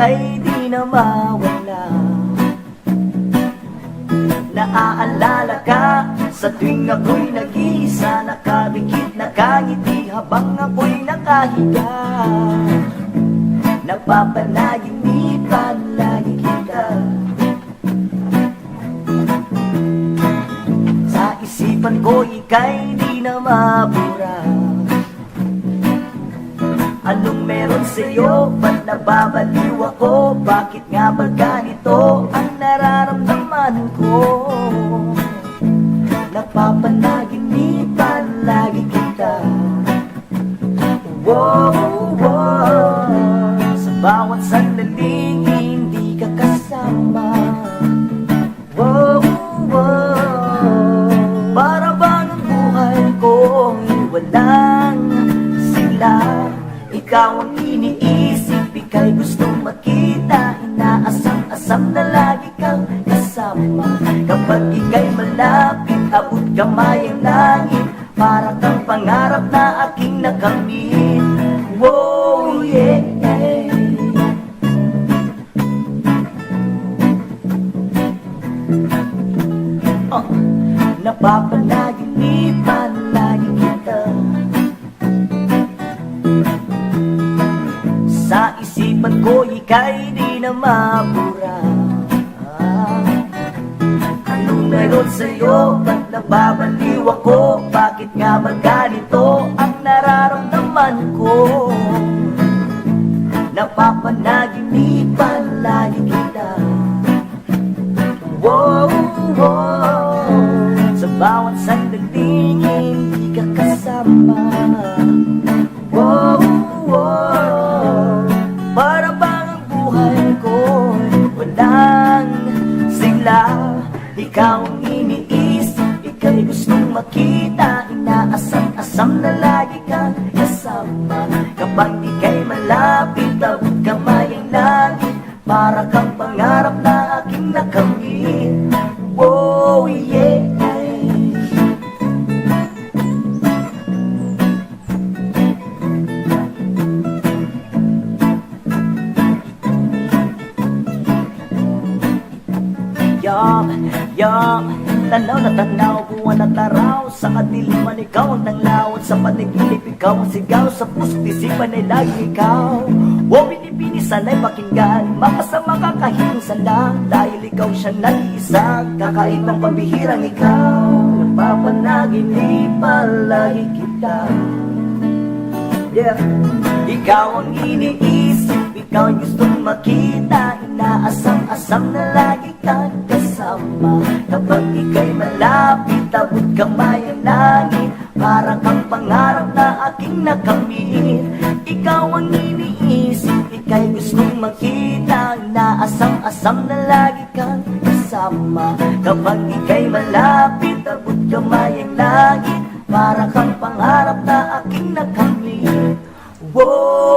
ika'y di na mawala. Naaalala ka sa tuwing ako'y nag-iisa, nakabikit, nakangiti habang ako'y nakahiga. Napapanaginipan lagi kita. Sa isipan ko ika'y di na mabura. Anong meron sa'yo? Ba't nababaliw ako? Bakit nga ba ganito ang nararamdaman ko? Napapanaginipan lagi kita. Wow, wow. Sa bawat sandaling hindi ka kasama. Wow, wow. Para bang ang buhay ko'y walang sila. Ikaw ang iniisip, ika'y gustong makita. Inaasam-asam na lagi kang kasama. Kapag ika'y malapit, abot kamay ang langit. Para kang pangarap na aking nakamit. Wow, yeah, yeah. Napapanaginipan lagi kita. Sa isipan ko ika'y di na mabura. Anong meron sa'yo? Ba't nababaliw ako? Bakit nga ba ganito ang nararamdaman ko? Napapanaginipan lagi kita. Wow, wow. Sa bawat sandaling hindi ka kasama. Wow, wow. Para bang ang buhay ko'y walang sigla. Ikaw ang iniisip, ika'y gustong makita. Inaasam-asam na lagi kang kasama. Kapag ika'y malapit, abot kamay ang langit. Para kang pangarap na aking nakamit. Wow, yeah. Tanaw na tanaw, buwan na taraw. Sa kadiliman ikaw ang nanglawad. Sa panaginip ikaw ang sigaw. Sa puso't isipan ay lagi ikaw. O binibini sana'y pakinggan. Makasama ka kahit minsan lang. Dahil ikaw siya nag-iisa. Kakaibang pambihirang ikaw. Napapanaginipan lagi kita. Yeah. Ikaw ang iniisip, ikaw ang gustong makita. Inaasam-asam na lagi kang kasama. Kapag ika'y malapit, abot kamay ang langit. Para kang pangarap na aking nakamit. Ikaw ang iniisip, ika'y gustong makita. Inaasam-asam na lagi kang kasama. Kapag ika'y malapit, abot kamay ang langit. Para kang pangarap na aking nakamit. Whoa.